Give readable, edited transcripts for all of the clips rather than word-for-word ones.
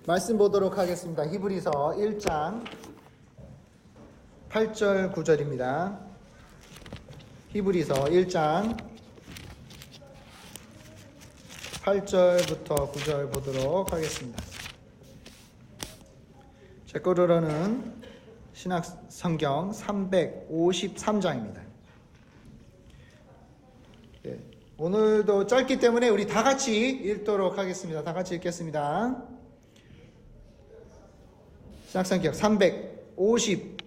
말씀 보도록 하겠습니다. 히브리서 1장 8절 9절입니다. 히브리서 1장 8절부터 9절 보도록 하겠습니다. 제 거로는 신약 성경 353장입니다. 오늘도 짧기 때문에 우리 다 같이 읽도록 하겠습니다. 다 같이 읽겠습니다. 신약 성경 353장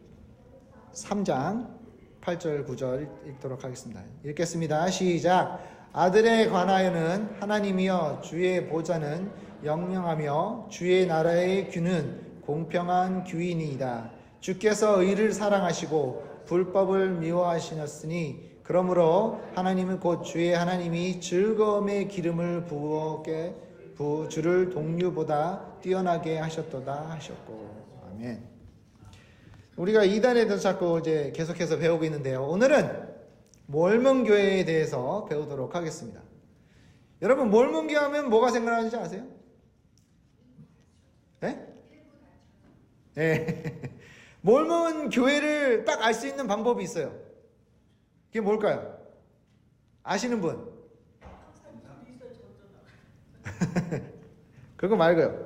8절 9절 읽도록 하겠습니다. 읽겠습니다. 시작. 아들에 관하여는 하나님이여 주의 보좌는 영영하며 주의 나라의 규는 공평한 규이니이다. 주께서 의를 사랑하시고 불법을 미워하시었으니 그러므로 하나님은 곧 주의 하나님이 즐거움의 기름을 부어 주를 동류보다 뛰어나게 하셨도다 하셨고. 아멘. 우리가 이단에 대해서 자꾸 이제 계속해서 배우고 있는데요. 오늘은 몰몬교회에 대해서 배우도록 하겠습니다. 여러분, 몰몬교회 하면 뭐가 생각나는지 아세요? 네? 네. 몰몬교회를 딱 알 수 있는 방법이 있어요. 그게 뭘까요? 아시는 분? 그거 말고요.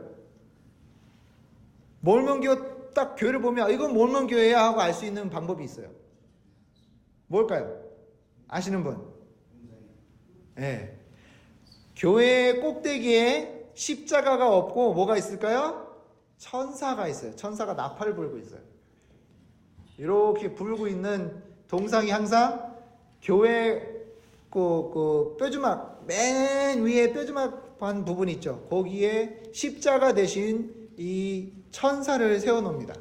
몰몬교회 딱 교회를 보면 이건 몰몬교회야 하고 알 수 있는 방법이 있어요. 뭘까요? 아시는 분? 네. 교회 꼭대기에 십자가가 없고 뭐가 있을까요? 천사가 있어요. 천사가 나팔을 불고 있어요. 이렇게 불고 있는 동상이 항상 교회 그 뼈주막 맨 위에 뼈주막한 부분이 있죠. 거기에 십자가 대신 이 천사를 세워놓습니다.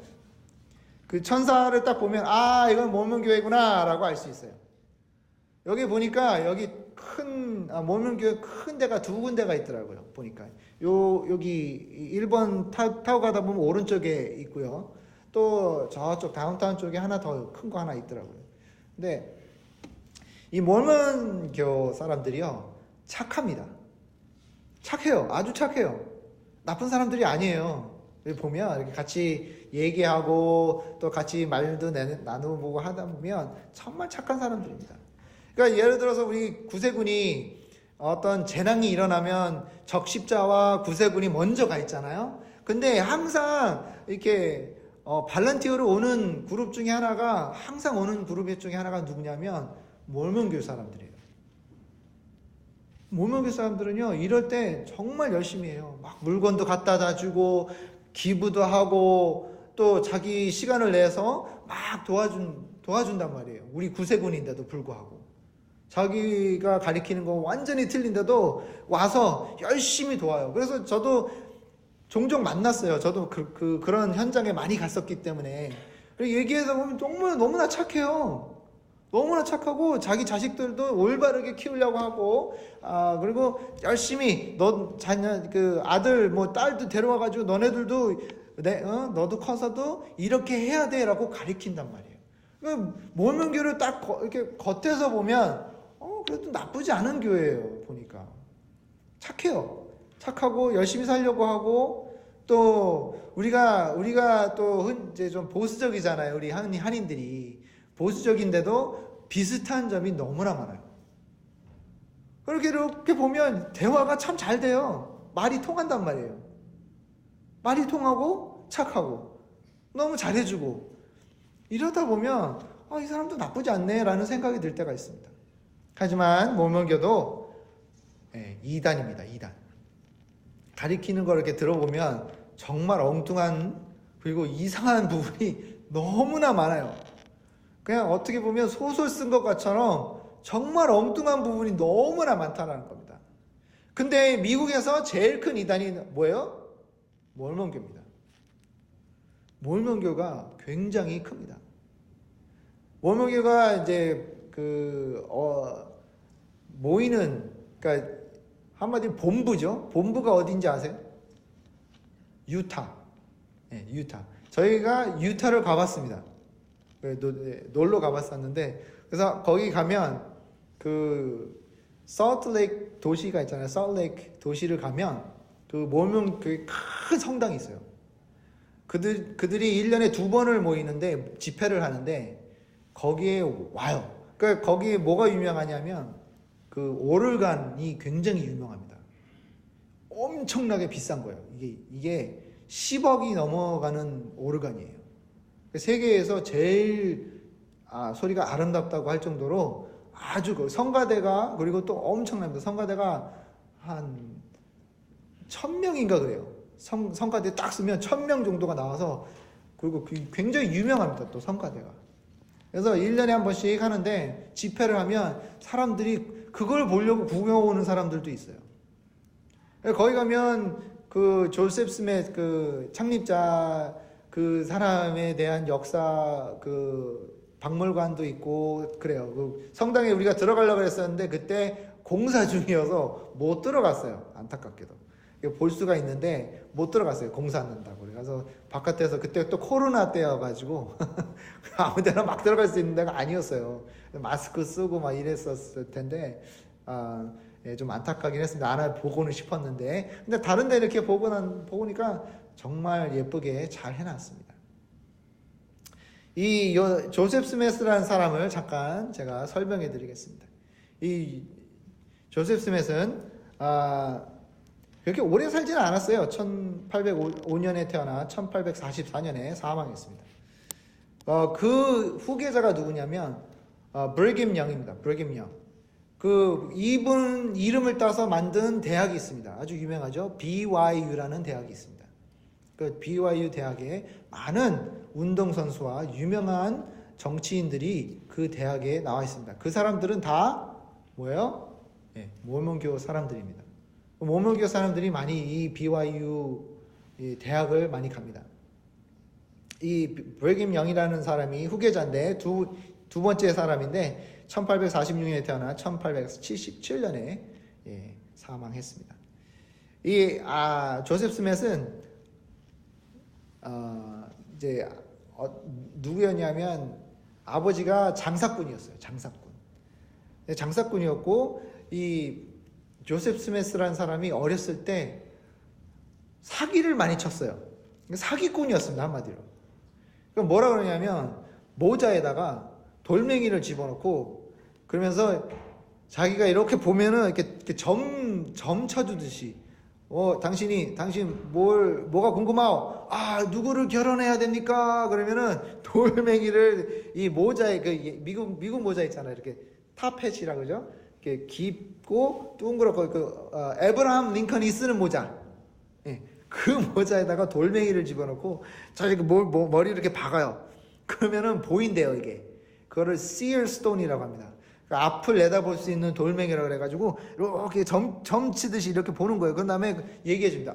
그 천사를 딱 보면 이건 몰몬교회구나 라고 알 수 있어요. 여기 보니까 여기 몰몬교회 큰 데가 두 군데가 있더라고요. 보니까 여기 1번 타고 가다 보면 오른쪽에 있고요. 또 저쪽 다운타운 쪽에 하나 더 큰 거 하나 있더라고요. 근데 이 몰몬교 사람들이요, 착합니다. 착해요. 아주 착해요. 나쁜 사람들이 아니에요. 여기 보면 이렇게 같이 얘기하고 또 같이 말도 나누고 하다 보면 정말 착한 사람들입니다. 그러니까 예를 들어서 우리 구세군이 어떤 재난이 일어나면 적십자와 구세군이 먼저 가 있잖아요. 근데 항상 이렇게 발런티어로 오는 그룹 중에 하나가, 항상 오는 그룹 중에 하나가 누구냐면 몰몬교 사람들이에요. 몰몬교 사람들은요, 이럴 때 정말 열심히 해요. 막 물건도 갖다 주고 기부도 하고 또 자기 시간을 내서 막 도와준단 말이에요. 우리 구세군인데도 불구하고. 자기가 가리키는 거 완전히 틀린데도 와서 열심히 도와요. 그래서 저도 종종 만났어요. 저도 그런 현장에 많이 갔었기 때문에. 얘기해서 보면 정말 너무나 착해요. 너무나 착하고 자기 자식들도 올바르게 키우려고 하고, 그리고 열심히 자녀 아들 딸도 데려와가지고 너네들도 너도 커서도 이렇게 해야 돼라고 가리킨단 말이에요. 몰몬교를 딱 이렇게 겉에서 보면 그래도 나쁘지 않은 교회예요. 보니까 착해요. 착하고 열심히 살려고 하고, 또 우리가 또 이제 좀 보수적이잖아요. 우리 한인들이 보수적인데도 비슷한 점이 너무나 많아요. 이렇게 보면 대화가 참 잘 돼요. 말이 통한단 말이에요. 말이 통하고 착하고 너무 잘해주고, 이러다 보면 이 사람도 나쁘지 않네라는 생각이 들 때가 있습니다. 하지만 몰몬교도 이단입니다. 이단. 가리키는 걸 이렇게 들어보면 정말 엉뚱한, 그리고 이상한 부분이 너무나 많아요. 그냥 어떻게 보면 소설 쓴 것처럼 정말 엉뚱한 부분이 너무나 많다는 겁니다. 근데 미국에서 제일 큰 이단이 뭐예요? 몰몬교입니다. 몰몬교가 굉장히 큽니다. 몰몬교가 이제 모이는, 그러니까 한마디로 본부죠. 본부가 어딘지 아세요? 유타. 네, 유타. 저희가 유타를 가봤습니다. 놀러 가봤었는데, 그래서 거기 가면 솔트레이크 도시가 있잖아요. 솔트레이크 도시를 가면 그 몰몬교회 큰 성당이 있어요. 그들이 1년에 2번을 모이는데 집회를 하는데 거기에 와요. 그러니까 거기에 뭐가 유명하냐면 그 오르간이 굉장히 유명합니다. 엄청나게 비싼 거예요. 이게 10억이 넘어가는 오르간이에요. 세계에서 제일 소리가 아름답다고 할 정도로 아주 성가대가, 그리고 또 엄청납니다. 성가대가 한 1000명인가 그래요. 성가대 딱 쓰면 1000명 정도가 나와서, 그리고 굉장히 유명합니다. 또 성가대가. 그래서 1년에 한 번씩 하는데 집회를 하면 사람들이 그걸 보려고 구경 오는 사람들도 있어요. 거기 가면 그 조셉 스미스 그 창립자 그 사람에 대한 역사 그 박물관도 있고 그래요. 그 성당에 우리가 들어가려고 했었는데 그때 공사 중이어서 못 들어갔어요. 안타깝게도. 볼 수가 있는데 못 들어갔어요. 공사한다고. 그래서 바깥에서, 그때 또 코로나 때여가지고 아무 데나 막 들어갈 수 있는 데가 아니었어요. 마스크 쓰고 막 이랬었을 텐데 예, 좀 안타깝긴 했습니다. 하나 보고는 싶었는데, 근데 다른 데 이렇게 보니까 정말 예쁘게 잘 해놨습니다. 이 조셉 스미스라는 사람을 잠깐 제가 설명해 드리겠습니다. 이 조셉 스미스는 그렇게 오래 살지는 않았어요. 1805년에 태어나 1844년에 사망했습니다. 그 후계자가 누구냐면 브리김 영입니다. 브리김 영. 이분 이름을 따서 만든 대학이 있습니다. 아주 유명하죠. BYU라는 대학이 있습니다. 그 BYU 대학에 많은 운동선수와 유명한 정치인들이 그 대학에 나와 있습니다. 그 사람들은 다 뭐예요? 네, 몰몬교 사람들입니다. 몰몬교 사람들이 많이 이 BYU 대학을 많이 갑니다. 이 브리김 영이라는 사람이 후계자인데 두 번째 사람인데 1846년에 태어나 1877년에 사망했습니다. 이 조셉 스미스는 이제 누구였냐면 아버지가 장사꾼이었어요. 장사꾼이었고 이 조셉 스미스라는 사람이 어렸을 때 사기를 많이 쳤어요. 사기꾼이었습니다. 한마디로. 그럼 뭐라 그러냐면 모자에다가 돌멩이를 집어넣고 그러면서 자기가 이렇게 보면은 이렇게 점 쳐주듯이 당신 뭐가 궁금하오? 누구를 결혼해야 됩니까? 그러면은 돌멩이를 이 모자에 미국 모자 있잖아요. 이렇게 탑햇이라 그러죠? 이렇게 깊고 둥그렇고 에브라함 링컨이 쓰는 모자. 예, 그 모자에다가 돌멩이를 집어넣고 자기가 머리 이렇게 박아요. 그러면은 보인대요, 이게. 그거를 seer stone이라고 합니다. 앞을 내다볼 수 있는 돌멩이라고 그래가지고 이렇게 점 치듯이 이렇게 보는 거예요. 그 다음에 얘기해 줍니다.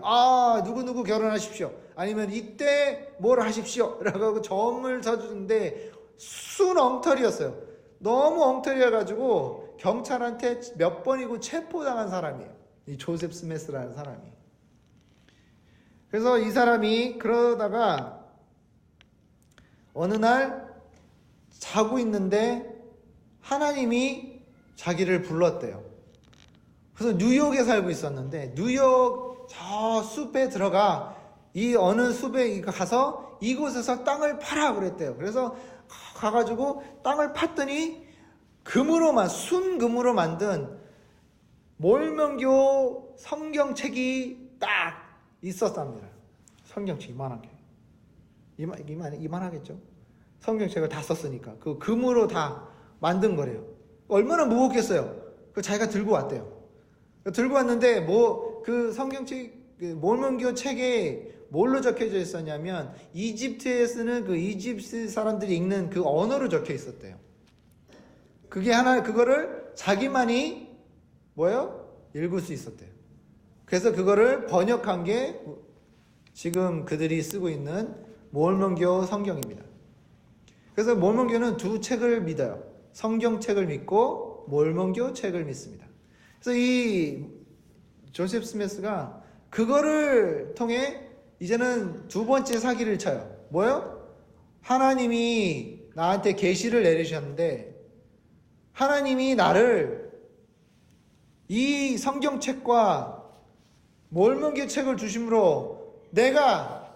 누구 결혼하십시오. 아니면 이때 뭘 하십시오. 라고 점을 쳐주는데 순 엉터리였어요. 너무 엉터리여가지고 경찰한테 몇 번이고 체포당한 사람이에요. 이 조셉 스미스라는 사람이. 그래서 이 사람이 그러다가 어느 날 자고 있는데 하나님이 자기를 불렀대요. 그래서 뉴욕에 살고 있었는데 뉴욕 저 숲에 들어가 이 어느 숲에 가서 이곳에서 땅을 팔아 그랬대요. 그래서 가가지고 땅을 팠더니 순금으로 만든 몰몬교 성경책이 딱 있었답니다. 성경책 이만한 게. 이만하겠죠? 성경책을 다 썼으니까. 그 금으로 다 만든 거래요. 얼마나 무겁겠어요? 그 자기가 들고 왔대요. 들고 왔는데 그 성경책, 몰몬교 책에 뭘로 적혀져 있었냐면 이집트에 쓰는 그 이집트 사람들이 읽는 그 언어로 적혀 있었대요. 그거를 자기만이 읽을 수 있었대요. 그래서 그거를 번역한 게 지금 그들이 쓰고 있는 몰몬교 성경입니다. 그래서 몰몬교는 두 책을 믿어요. 성경책을 믿고 몰몬교 책을 믿습니다. 그래서 이 조셉 스미스가 그거를 통해 이제는 두 번째 사기를 쳐요. 뭐요? 하나님이 나한테 계시를 내리셨는데 하나님이 나를 이 성경책과 몰몬교 책을 주심으로 내가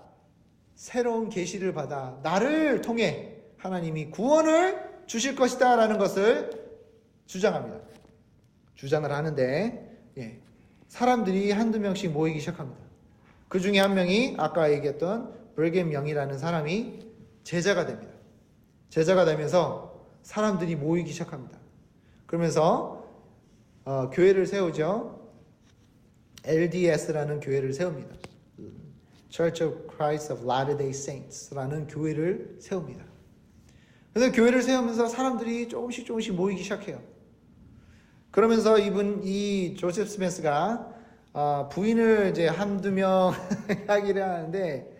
새로운 계시를 받아 나를 통해 하나님이 구원을 주실 것이다 라는 것을 주장합니다. 주장을 하는데 사람들이 한두 명씩 모이기 시작합니다. 그 중에 한 명이 아까 얘기했던 브리겜 영이라는 사람이 제자가 됩니다. 제자가 되면서 사람들이 모이기 시작합니다. 그러면서 교회를 세우죠. LDS라는 교회를 세웁니다. Church of Christ of Latter-day Saints라는 교회를 세웁니다. 그래서 교회를 세우면서 사람들이 조금씩 모이기 시작해요. 그러면서 이 조셉 스미스가 부인을 이제 한두 명 하기를 하는데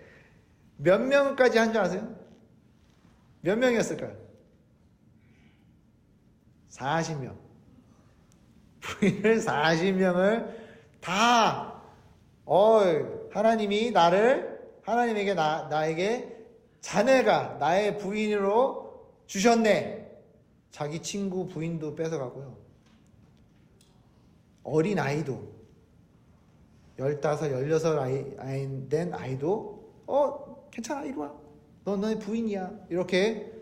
몇 명까지 한 줄 아세요? 몇 명이었을까요? 40명. 부인을 40명을 다 하나님에게 나에게 자네가 나의 부인으로 주셨네. 자기 친구 부인도 뺏어가고요. 어린 아이도 15, 16 된 아이도 괜찮아 이리 와. 넌 너의 부인이야. 이렇게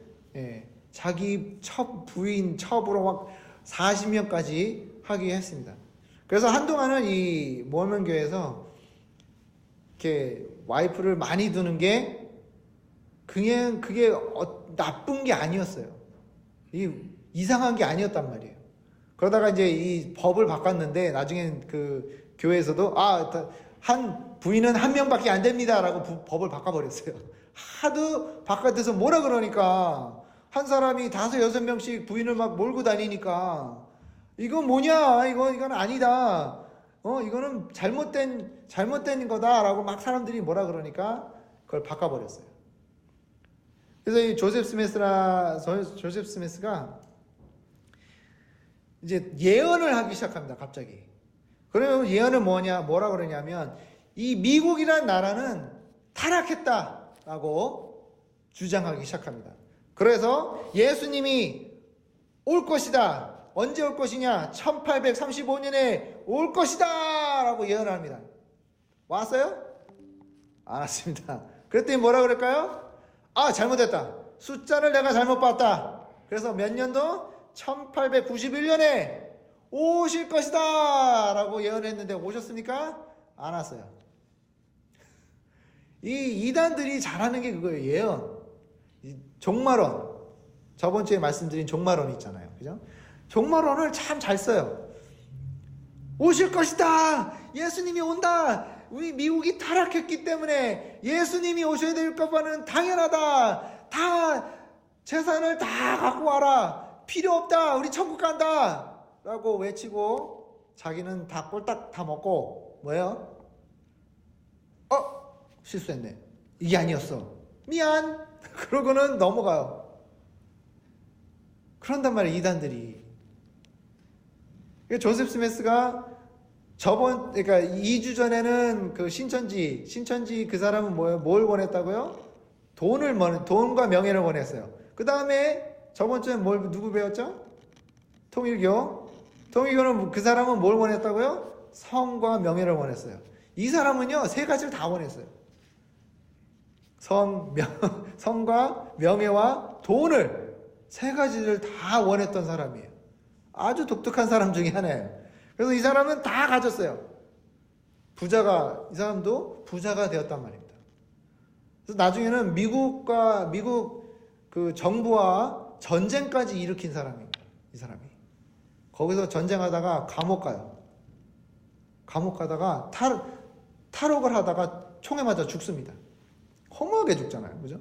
자기 부인 첩으로 막 40명까지 하게 했습니다. 그래서 한동안은 이 모르몬 교회에서 이렇게 와이프를 많이 두는 게 그냥 그게 나쁜 게 아니었어요. 이상한 게 아니었단 말이에요. 그러다가 이제 이 법을 바꿨는데 나중엔 그 교회에서도 한 부인은 한 명밖에 안 됩니다라고 법을 바꿔버렸어요. 하도 바깥에서 뭐라 그러니까 한 사람이 5, 6명씩 부인을 막 몰고 다니니까 이건 뭐냐? 이건 아니다. 이거는 잘못된 거다라고 막 사람들이 뭐라 그러니까 그걸 바꿔버렸어요. 그래서 이 조셉 스미스가 이제 예언을 하기 시작합니다. 갑자기. 그러면 예언은 뭐라 그러냐면 이 미국이라는 나라는 타락했다라고 주장하기 시작합니다. 그래서 예수님이 올 것이다. 언제 올 것이냐? 1835년에 올 것이다! 라고 예언합니다. 왔어요? 안 왔습니다. 그랬더니 뭐라 그럴까요? 잘못했다. 숫자를 내가 잘못 봤다. 그래서 몇 년도? 1891년에 오실 것이다! 라고 예언했는데 오셨습니까? 안 왔어요. 이 이단들이 잘하는 게 그거예요. 예언. 종말론. 저번 주에 말씀드린 종말론 있잖아요. 그죠? 종말론을 참 잘 써요. 오실 것이다. 예수님이 온다. 우리 미국이 타락했기 때문에 예수님이 오셔야 될 것만은 당연하다. 다 재산을 다 갖고 와라. 필요 없다. 우리 천국 간다. 라고 외치고 자기는 다 꼴딱 다 먹고 뭐예요? 실수했네. 이게 아니었어. 미안. 그러고는 넘어가요. 그런단 말이에요. 이단들이. 조셉 스미스가 그러니까 2주 전에는 그 신천지 그 사람은 뭘 원했다고요? 돈과 명예를 원했어요. 그 다음에 저번 주에 누구 배웠죠? 통일교는 그 사람은 뭘 원했다고요? 성과 명예를 원했어요. 이 사람은요, 3가지를 다 원했어요. 성과 명예와 돈을 3가지를 다 원했던 사람이에요. 아주 독특한 사람 중에 하나예요. 그래서 이 사람은 다 가졌어요. 이 사람도 부자가 되었단 말입니다. 그래서 나중에는 미국 그 정부와 전쟁까지 일으킨 사람입니다. 이 사람이. 거기서 전쟁하다가 감옥 가요. 감옥 가다가 탈옥을 하다가 총에 맞아 죽습니다. 허무하게 죽잖아요. 그죠?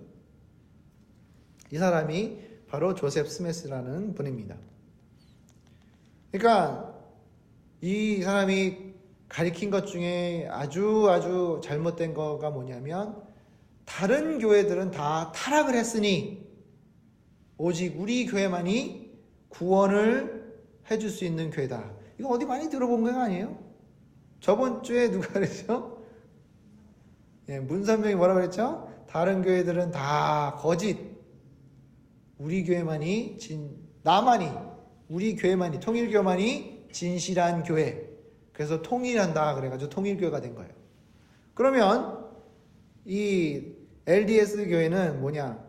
이 사람이 바로 조셉 스미스라는 분입니다. 그러니까 이 사람이 가리킨 것 중에 아주 잘못된 거가 뭐냐면 다른 교회들은 다 타락을 했으니 오직 우리 교회만이 구원을 해줄 수 있는 교회다. 이거 어디 많이 들어본 거 아니에요? 저번 주에 누가 그랬죠? 문선명이 뭐라고 그랬죠? 다른 교회들은 다 거짓. 우리 교회만이 우리 교회만이 통일교만이 진실한 교회. 그래서 통일한다 그래가지고 통일교회가 된 거예요. 그러면 이 LDS 교회는 뭐냐?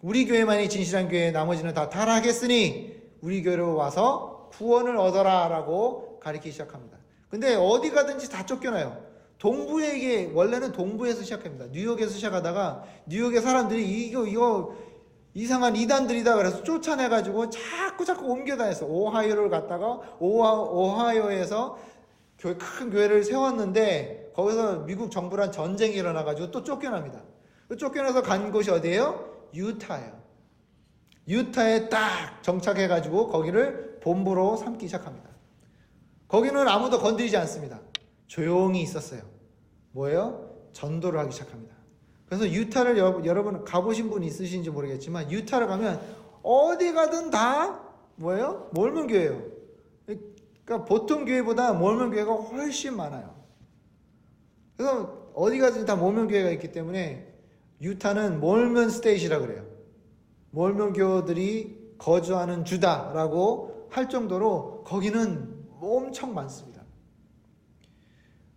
우리 교회만이 진실한 교회, 나머지는 다 타락했으니 우리 교회로 와서 구원을 얻어라 라고 가르치기 시작합니다. 근데 어디 가든지 다 쫓겨나요. 동부에게, 원래는 동부에서 시작합니다. 뉴욕에서 시작하다가 뉴욕의 사람들이 이거 이상한 이단들이다 그래서 쫓아내가지고 자꾸 옮겨 다녔어. 오하이오를 갔다가 오하이오에서 큰 교회를 세웠는데 거기서 미국 정부랑 전쟁이 일어나가지고 또 쫓겨납니다. 쫓겨나서 간 곳이 어디예요? 유타예요. 유타에 딱 정착해가지고 거기를 본부로 삼기 시작합니다. 거기는 아무도 건드리지 않습니다. 조용히 있었어요. 뭐예요? 전도를 하기 시작합니다. 그래서 유타를 여러분 가보신 분 있으신지 모르겠지만 유타를 가면 어디 가든 다 뭐예요? 몰몬 교회예요. 그러니까 보통 교회보다 몰몬 교회가 훨씬 많아요. 그래서 어디 가든 다 몰몬 교회가 있기 때문에 유타는 몰몬 스테이트라 그래요. 몰몬 교들이 거주하는 주다라고 할 정도로 거기는 엄청 많습니다.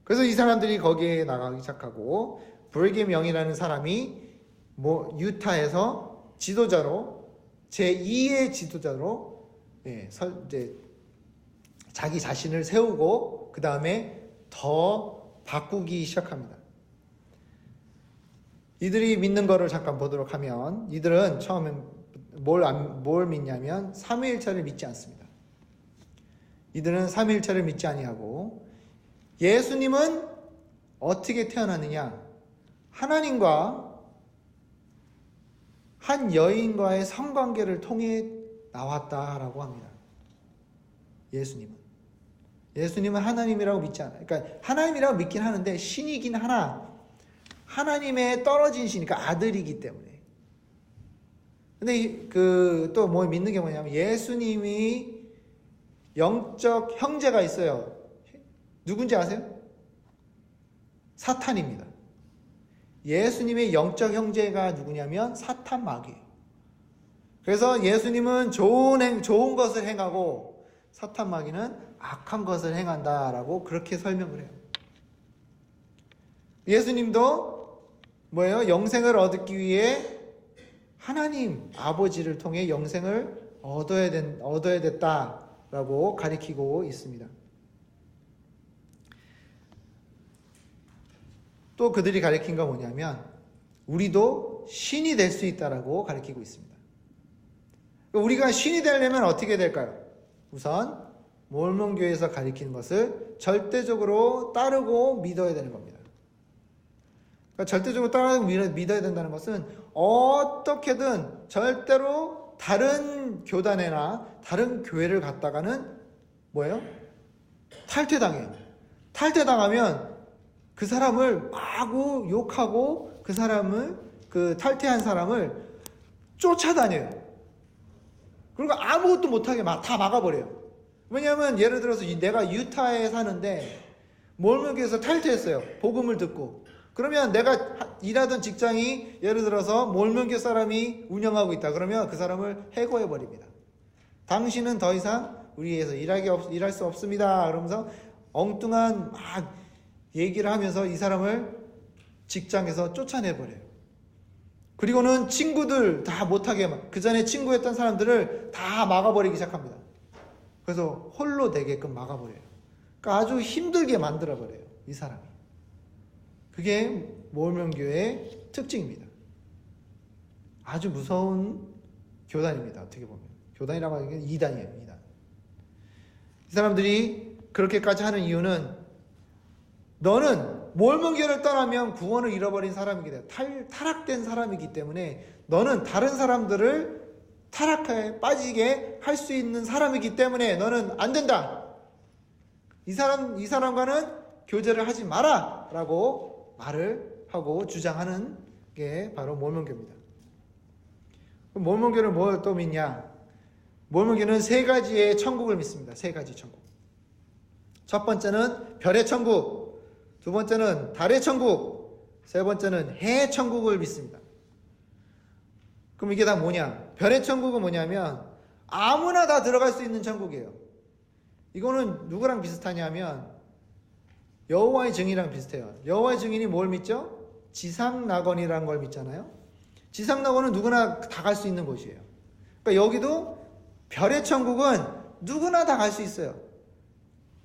그래서 이 사람들이 거기에 나가기 시작하고 브리김 영이라는 사람이 유타에서 지도자로 제2의 지도자로 이제 자기 자신을 세우고 그 다음에 더 바꾸기 시작합니다. 이들이 믿는 거를 잠깐 보도록 하면 이들은 처음엔 뭘 믿냐면 삼위일체를 믿지 않습니다. 이들은 삼위일체를 믿지 아니하고 예수님은 어떻게 태어났느냐? 하나님과 한 여인과의 성관계를 통해 나왔다라고 합니다. 예수님은 하나님이라고 믿지 않아요. 그러니까 하나님이라고 믿긴 하는데 신이긴 하나 하나님의 떨어진 신이니까 아들이기 때문에. 근데 또 뭐 믿는 게 뭐냐면 예수님이 영적 형제가 있어요. 누군지 아세요? 사탄입니다. 예수님의 영적 형제가 누구냐면 사탄 마귀예요. 그래서 예수님은 좋은 것을 행하고 사탄 마귀는 악한 것을 행한다라고 그렇게 설명을 해요. 예수님도 뭐예요? 영생을 얻기 위해 하나님 아버지를 통해 영생을 얻어야 됐다라고 가리키고 있습니다. 또 그들이 가리킨 건 뭐냐면 우리도 신이 될 수 있다라고 가리키고 있습니다. 우리가 신이 되려면 어떻게 될까요? 우선 몰몬교에서 가리키는 것을 절대적으로 따르고 믿어야 되는 겁니다. 그러니까 절대적으로 따르고 믿어야 된다는 것은 어떻게든 절대로 다른 교단이나 다른 교회를 갔다가는 뭐예요? 탈퇴당해요. 탈퇴당하면 그 사람을 마구 욕하고 그 탈퇴한 사람을 쫓아다녀요. 그리고 아무것도 못하게 다 막아버려요. 왜냐하면 예를 들어서 내가 유타에 사는데 몰몬교에서 탈퇴했어요. 복음을 듣고. 그러면 내가 일하던 직장이 예를 들어서 몰몬교 사람이 운영하고 있다. 그러면 그 사람을 해고해버립니다. 당신은 더 이상 우리에서 일할 수 없습니다. 그러면서 엉뚱한 막 얘기를 하면서 이 사람을 직장에서 쫓아내버려요. 그리고는 친구들 다 못하게 그 전에 친구였던 사람들을 다 막아버리기 시작합니다. 그래서 홀로 되게끔 막아버려요. 그러니까 아주 힘들게 만들어버려요. 이 사람이. 그게 몰몬교의 특징입니다. 아주 무서운 교단입니다. 어떻게 보면. 교단이라고 하는 게 이단이에요. 이단. 이 사람들이 그렇게까지 하는 이유는 너는 몰몬교를 떠나면 구원을 잃어버린 사람이기 때문에 타락된 사람이기 때문에 너는 다른 사람들을 타락에 빠지게 할 수 있는 사람이기 때문에 너는 안 된다. 이 사람과는 교제를 하지 마라 라고 말을 하고 주장하는 게 바로 몰몬교입니다. 몰몬교는 뭘 또 믿냐? 몰몬교는 세 가지의 천국을 믿습니다. 세 가지 천국. 첫 번째는 별의 천국, 두 번째는 달의 천국, 세 번째는 해의 천국을 믿습니다. 그럼 이게 다 뭐냐? 별의 천국은 뭐냐면 아무나 다 들어갈 수 있는 천국이에요. 이거는 누구랑 비슷하냐면 여호와의 증인이랑 비슷해요. 여호와의 증인이 뭘 믿죠? 지상낙원이라는 걸 믿잖아요. 지상낙원은 누구나 다 갈 수 있는 곳이에요. 그러니까 여기도 별의 천국은 누구나 다 갈 수 있어요.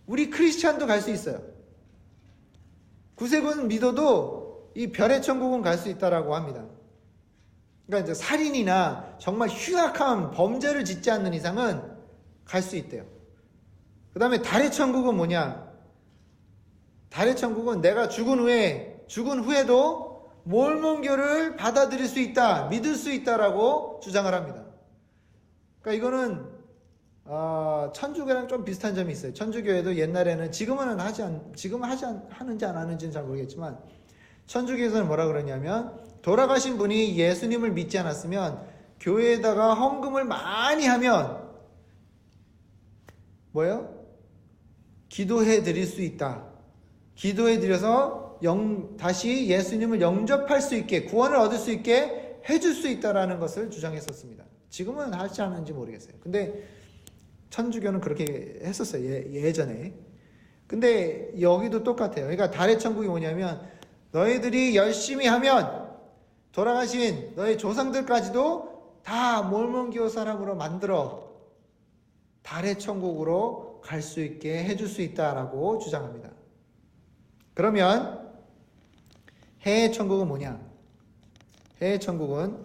우리 크리스찬도 갈 수 있어요. 구세군 믿어도 이 별의 천국은 갈 수 있다라고 합니다. 그러니까 이제 살인이나 정말 흉악한 범죄를 짓지 않는 이상은 갈 수 있대요. 그 다음에 달의 천국은 뭐냐? 달의 천국은 내가 죽은 후에도 몰몬교를 받아들일 수 있다, 믿을 수 있다라고 주장을 합니다. 그러니까 이거는 천주교랑 좀 비슷한 점이 있어요. 천주교에도 옛날에는 지금은 하는지 안 하는지는 잘 모르겠지만 천주교에서는 뭐라 그러냐면 돌아가신 분이 예수님을 믿지 않았으면 교회에다가 헌금을 많이 하면 뭐예요? 기도해 드릴 수 있다. 기도해 드려서 다시 예수님을 영접할 수 있게, 구원을 얻을 수 있게 해줄 수 있다라는 것을 주장했었습니다. 지금은 하지 않는지 모르겠어요. 근데 천주교는 그렇게 했었어요. 예전에. 근데 여기도 똑같아요. 그러니까 달의 천국이 뭐냐면 너희들이 열심히 하면 돌아가신 너희 조상들까지도 다 몰몬교 사람으로 만들어 달의 천국으로 갈 수 있게 해줄 수 있다라고 주장합니다. 그러면 해의 천국은 뭐냐? 해의 천국은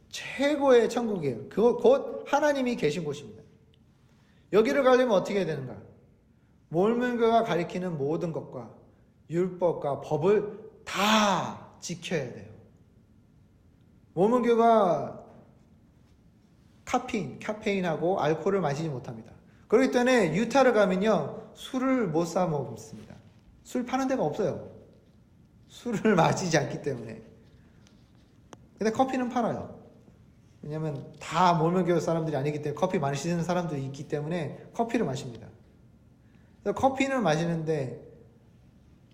최고의 천국이에요. 그곳 곧 하나님이 계신 곳입니다. 여기를 가려면 어떻게 해야 되는가? 몰몬교가 가리키는 모든 것과 율법과 법을 다 지켜야 돼요. 몰몬교가 카페인하고 알코올을 마시지 못합니다. 그렇기 때문에 유타를 가면요 술을 못 사 먹습니다. 술 파는 데가 없어요. 술을 마시지 않기 때문에. 근데 커피는 팔아요. 왜냐면 다 몰몬교 사람들이 아니기 때문에 커피 마시는 사람들이 있기 때문에 커피를 마십니다. 그래서 커피를 마시는데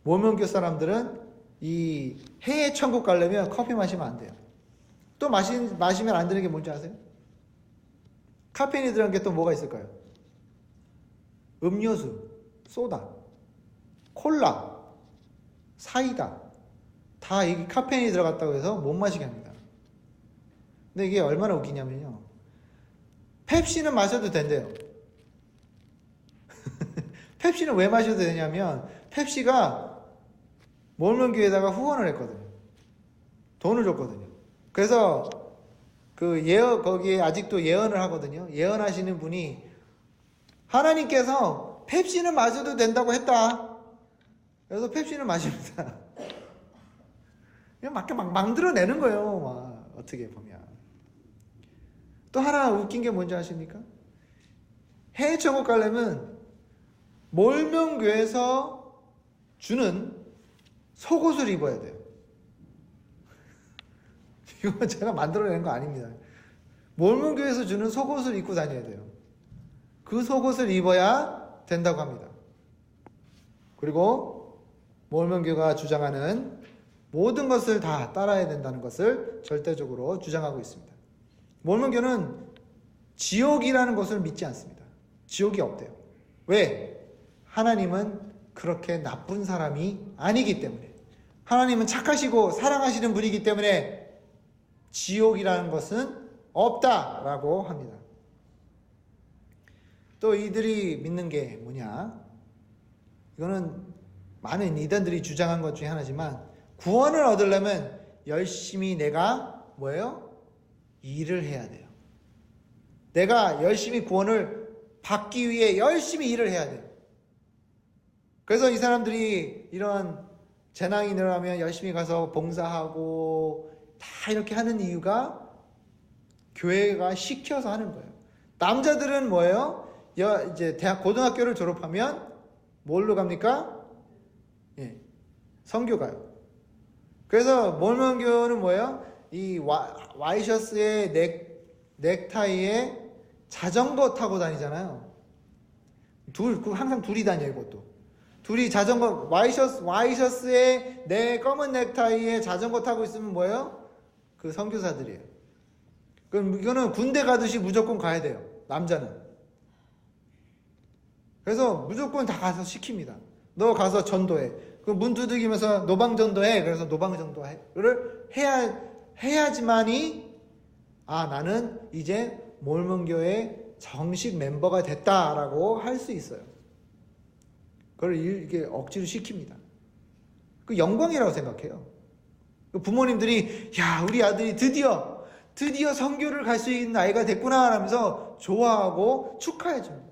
몰몬교 사람들은 이 해의 천국 가려면 커피 마시면 안 돼요. 또 마시면 안 되는 게 뭔지 아세요? 카페인이 들어간 게 또 뭐가 있을까요? 음료수, 소다, 콜라, 사이다 다 이게 카페인이 들어갔다고 해서 못 마시게 합니다. 근데 이게 얼마나 웃기냐면요. 펩시는 마셔도 된대요. 펩시는 왜 마셔도 되냐면 펩시가 몰몬교에다가 후원을 했거든요. 돈을 줬거든요. 그래서 거기에 아직도 예언을 하거든요. 예언하시는 분이 하나님께서 펩시는 마셔도 된다고 했다. 그래서 펩시는 마십니다. 그냥 막 만들어내는 거예요. 막 어떻게 보면. 또 하나 웃긴 게 뭔지 아십니까? 해의 천국 가려면 몰몬교에서 주는 속옷을 입어야 돼요. 이건 제가 만들어낸 거 아닙니다. 몰몬교에서 주는 속옷을 입고 다녀야 돼요. 그 속옷을 입어야 된다고 합니다. 그리고 몰몬교가 주장하는 모든 것을 다 따라야 된다는 것을 절대적으로 주장하고 있습니다. 몰몬교는 지옥이라는 것을 믿지 않습니다. 지옥이 없대요. 왜? 하나님은 그렇게 나쁜 사람이 아니기 때문에, 하나님은 착하시고 사랑하시는 분이기 때문에 지옥이라는 것은 없다라고 합니다. 또 이들이 믿는 게 뭐냐? 이거는 많은 이단들이 주장한 것 중에 하나지만, 구원을 얻으려면 열심히 내가 뭐예요? 일을 해야 돼요. 내가 열심히 구원을 받기 위해 열심히 일을 해야 돼요. 그래서 이 사람들이 이런 재난이 일어나면 열심히 가서 봉사하고 다 이렇게 하는 이유가 교회가 시켜서 하는 거예요. 남자들은 뭐예요? 이제 고등학교를 졸업하면 뭘로 갑니까? 예, 선교 가요. 그래서 몰몬교는 뭐예요? 이 와이셔츠의 넥타이에 자전거 타고 다니잖아요. 항상 둘이 다녀요, 이것도. 둘이 자전거, 와이셔츠에 검은 넥타이에 자전거 타고 있으면 뭐예요? 그 선교사들이에요. 그럼 이거는 군대 가듯이 무조건 가야 돼요, 남자는. 그래서 무조건 다 가서 시킵니다. 너 가서 전도해. 그 문 두들기면서 노방전도해. 그래서 노방전도를 해야지만이 나는 이제 몰몬교회 정식 멤버가 됐다라고 할 수 있어요. 그걸 이게 억지로 시킵니다. 그 영광이라고 생각해요. 부모님들이 우리 아들이 드디어 선교를 갈 수 있는 아이가 됐구나 하면서 좋아하고 축하해 줍니다.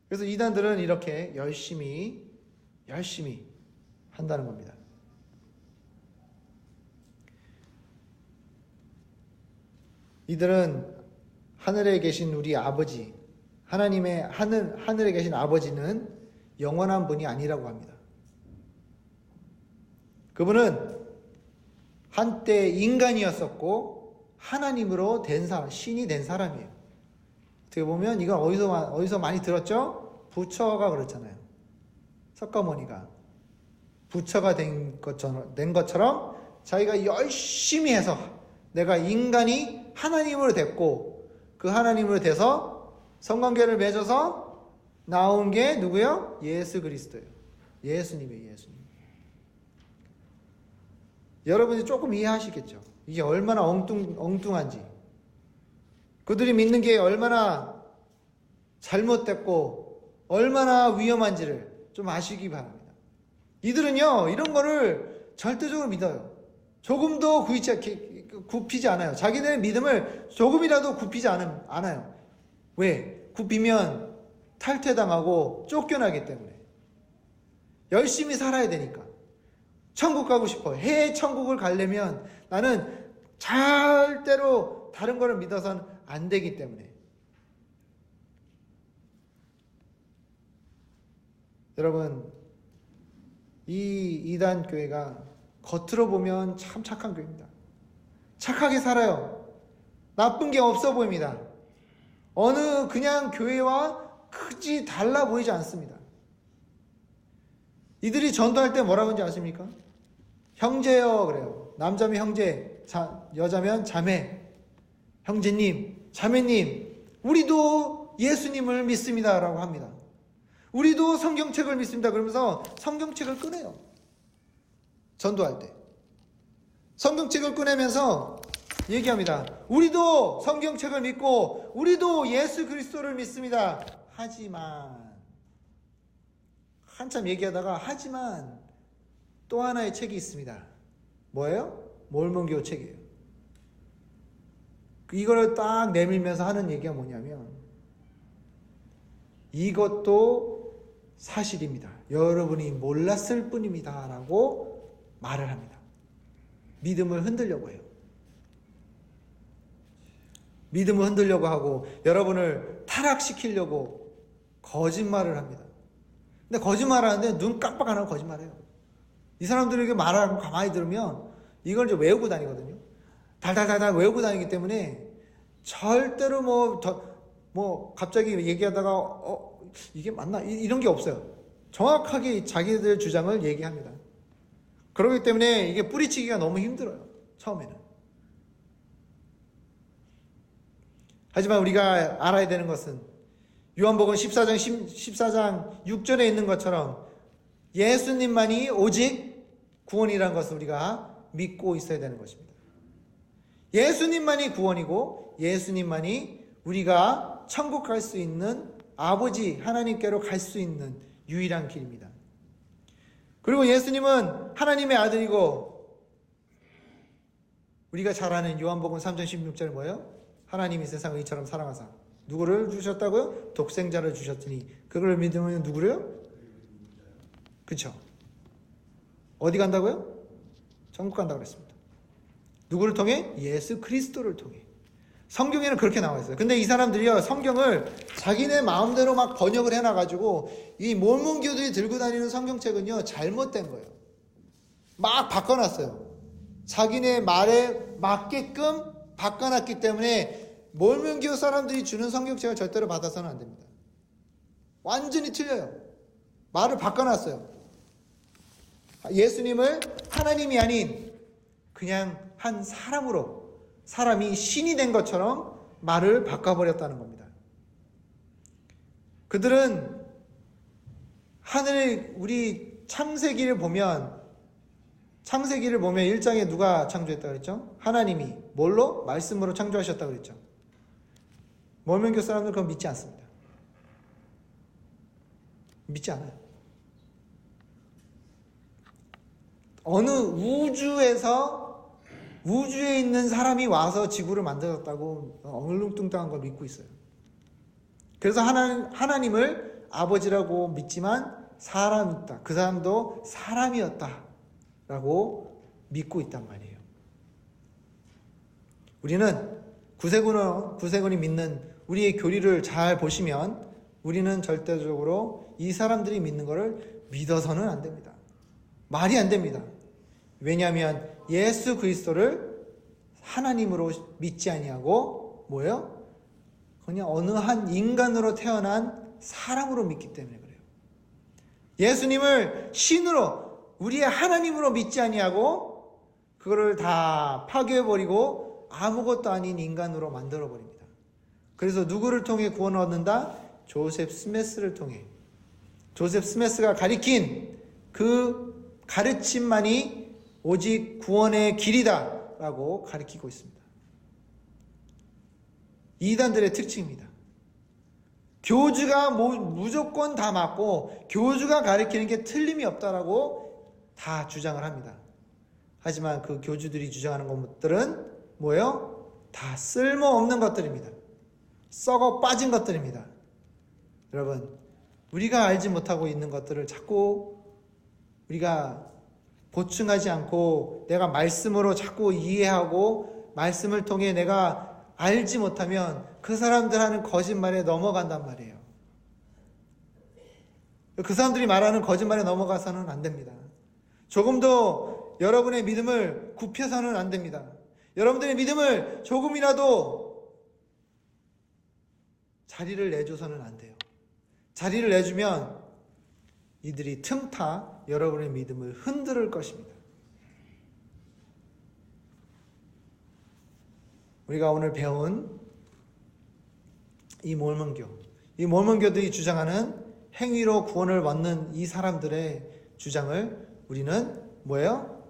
그래서 이단들은 이렇게 열심히 한다는 겁니다. 이들은 하늘에 계신 우리 아버지, 하나님의 하늘에 계신 아버지는 영원한 분이 아니라고 합니다. 그분은 한때 인간이었었고 하나님으로 된 사람, 신이 된 사람이에요. 어떻게 보면 이건 어디서 많이 들었죠? 부처가 그렇잖아요. 석가모니가 부처가 된 것처럼 자기가 열심히 해서 내가 인간이 하나님으로 됐고 그 하나님으로 돼서 성관계를 맺어서 나온 게 누구요? 예수 그리스도예요. 예수님이에요. 예수님. 여러분이 조금 이해하시겠죠? 이게 얼마나 엉뚱한지, 그들이 믿는 게 얼마나 잘못됐고 얼마나 위험한지를 좀 아시기 바랍니다. 이들은요 이런 거를 절대적으로 믿어요. 조금도 굽히지 않아요. 자기들의 믿음을 조금이라도 굽히지 않아요. 왜? 굽히면 탈퇴당하고 쫓겨나기 때문에. 열심히 살아야 되니까. 천국 가고 싶어. 천국을 가려면 나는 절대로 다른 거를 믿어서는 안 되기 때문에. 여러분, 이 이단 교회가 겉으로 보면 참 착한 교회입니다. 착하게 살아요. 나쁜 게 없어 보입니다. 어느 그냥 교회와 크지 달라 보이지 않습니다. 이들이 전도할 때 뭐라고 하는지 아십니까? 형제요 그래요. 남자면 형제, 여자면 자매. 형제님, 자매님, 우리도 예수님을 믿습니다 라고 합니다. 우리도 성경책을 믿습니다 그러면서 성경책을 꺼내요. 전도할 때 성경책을 꺼내면서 얘기합니다. 우리도 성경책을 믿고 우리도 예수 그리스도를 믿습니다. 하지만 한참 얘기하다가 하지만 또 하나의 책이 있습니다. 뭐예요? 몰몬교 책이에요. 이거를 딱 내밀면서 하는 얘기가 뭐냐면 이것도 사실입니다. 여러분이 몰랐을 뿐입니다 라고 말을 합니다. 믿음을 흔들려고 해요. 믿음을 흔들려고 하고 여러분을 타락시키려고 거짓말을 합니다. 근데 거짓말을 하는데 눈 깜빡 안 하고 거짓말해요. 이 사람들에게 말하고 가만히 들으면 이걸 이제 외우고 다니거든요. 달달달달 외우고 다니기 때문에 절대로 갑자기 얘기하다가 이게 맞나? 이런 게 없어요. 정확하게 자기들 주장을 얘기합니다. 그렇기 때문에 이게 뿌리치기가 너무 힘들어요. 처음에는. 하지만 우리가 알아야 되는 것은 요한복음 14장 6절에 있는 것처럼 예수님만이 오직 구원이라는 것을 우리가 믿고 있어야 되는 것입니다. 예수님만이 구원이고 예수님만이 우리가 천국 갈 수 있는 아버지 하나님께로 갈 수 있는 유일한 길입니다. 그리고 예수님은 하나님의 아들이고 우리가 잘 아는 요한복음 3장 16절 뭐예요? 하나님이 세상을 이처럼 사랑하사 누구를 주셨다고요? 독생자를 주셨으니 그걸 믿으면 누구래요? 그렇죠? 어디 간다고요? 천국 간다고 그랬습니다. 누구를 통해? 예수 그리스도를 통해. 성경에는 그렇게 나와 있어요. 근데 이 사람들이요 성경을 자기네 마음대로 막 번역을 해놔가지고 이 몰몬교들이 들고 다니는 성경책은요 잘못된 거예요. 막 바꿔놨어요. 자기네 말에 맞게끔 바꿔놨기 때문에 몰몬교 사람들이 주는 성경책을 절대로 받아서는 안 됩니다. 완전히 틀려요. 말을 바꿔놨어요. 예수님을 하나님이 아닌 그냥 한 사람이 신이 된 것처럼 말을 바꿔버렸다는 겁니다. 그들은 하늘의 우리 창세기를 보면 1장에 누가 창조했다고 그랬죠? 하나님이 뭘로? 말씀으로 창조하셨다고 그랬죠. 몰몬교 사람들 그건 믿지 않습니다. 믿지 않아요. 어느 우주에 있는 사람이 와서 지구를 만들었다고 얼렁뚱땅한 걸 믿고 있어요. 그래서 하나님을 아버지라고 믿지만 사람이 있다. 그 사람도 사람이었다. 라고 믿고 있단 말이에요. 우리는 구세군이 믿는 우리의 교리를 잘 보시면 우리는 절대적으로 이 사람들이 믿는 것을 믿어서는 안 됩니다. 말이 안 됩니다. 왜냐하면 예수 그리스도를 하나님으로 믿지 아니하고 뭐예요? 그냥 어느 한 인간으로 태어난 사람으로 믿기 때문에 그래요. 예수님을 신으로 우리의 하나님으로 믿지 아니하고 그거를 다 파괴해버리고 아무것도 아닌 인간으로 만들어버립니다. 그래서 누구를 통해 구원을 얻는다? 조셉 스미스를 통해. 조셉 스미스가 가리킨 그 가르침만이 오직 구원의 길이다 라고 가르치고 있습니다. 이단들의 특징입니다. 교주가 무조건 다 맞고 교주가 가르치는 게 틀림이 없다라고 다 주장을 합니다. 하지만 그 교주들이 주장하는 것들은 뭐예요? 다 쓸모없는 것들입니다. 썩어 빠진 것들입니다. 여러분, 우리가 알지 못하고 있는 것들을 자꾸 우리가 보충하지 않고 내가 말씀으로 자꾸 이해하고 말씀을 통해 내가 알지 못하면 그 사람들 하는 거짓말에 넘어간단 말이에요. 그 사람들이 말하는 거짓말에 넘어가서는 안 됩니다. 조금 더 여러분의 믿음을 굽혀서는 안 됩니다. 여러분들의 믿음을 조금이라도 자리를 내줘서는 안 돼요. 자리를 내주면 이들이 틈타 여러분의 믿음을 흔들 것입니다. 우리가 오늘 배운 이 몰몬교들이 주장하는 행위로 구원을 얻는 이 사람들의 주장을 우리는 뭐예요?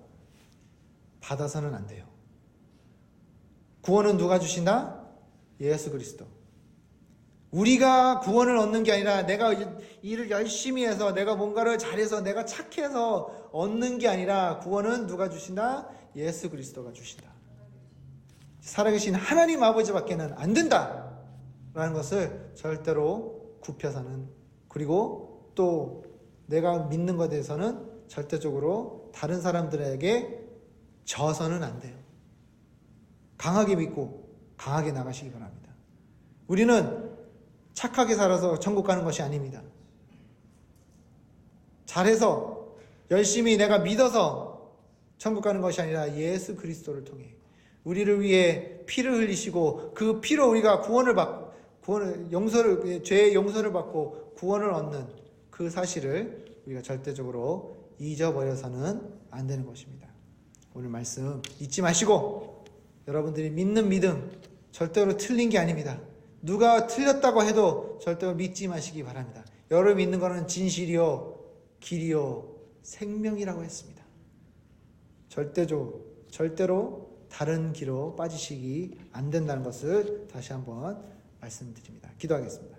받아서는 안 돼요. 구원은 누가 주신다? 예수 그리스도. 우리가 구원을 얻는 게 아니라 내가 일을 열심히 해서 내가 뭔가를 잘해서 내가 착해서 얻는 게 아니라 구원은 누가 주신다? 예수 그리스도가 주신다. 살아계신 하나님 아버지밖에는 안 된다 라는 것을 절대로 굽혀서는, 그리고 또 내가 믿는 것에 대해서는 절대적으로 다른 사람들에게 져서는 안 돼요. 강하게 믿고 강하게 나가시기 바랍니다. 우리는 착하게 살아서 천국 가는 것이 아닙니다. 잘해서 열심히 내가 믿어서 천국 가는 것이 아니라 예수 그리스도를 통해 우리를 위해 피를 흘리시고 그 피로 우리가 죄의 용서를 받고 구원을 얻는 그 사실을 우리가 절대적으로 잊어버려서는 안 되는 것입니다. 오늘 말씀 잊지 마시고 여러분들이 믿는 믿음 절대로 틀린 게 아닙니다. 누가 틀렸다고 해도 절대로 믿지 마시기 바랍니다. 여러분 믿는 것은 진실이요 길이요 생명이라고 했습니다. 절대로 다른 길로 빠지시기 안 된다는 것을 다시 한번 말씀드립니다. 기도하겠습니다.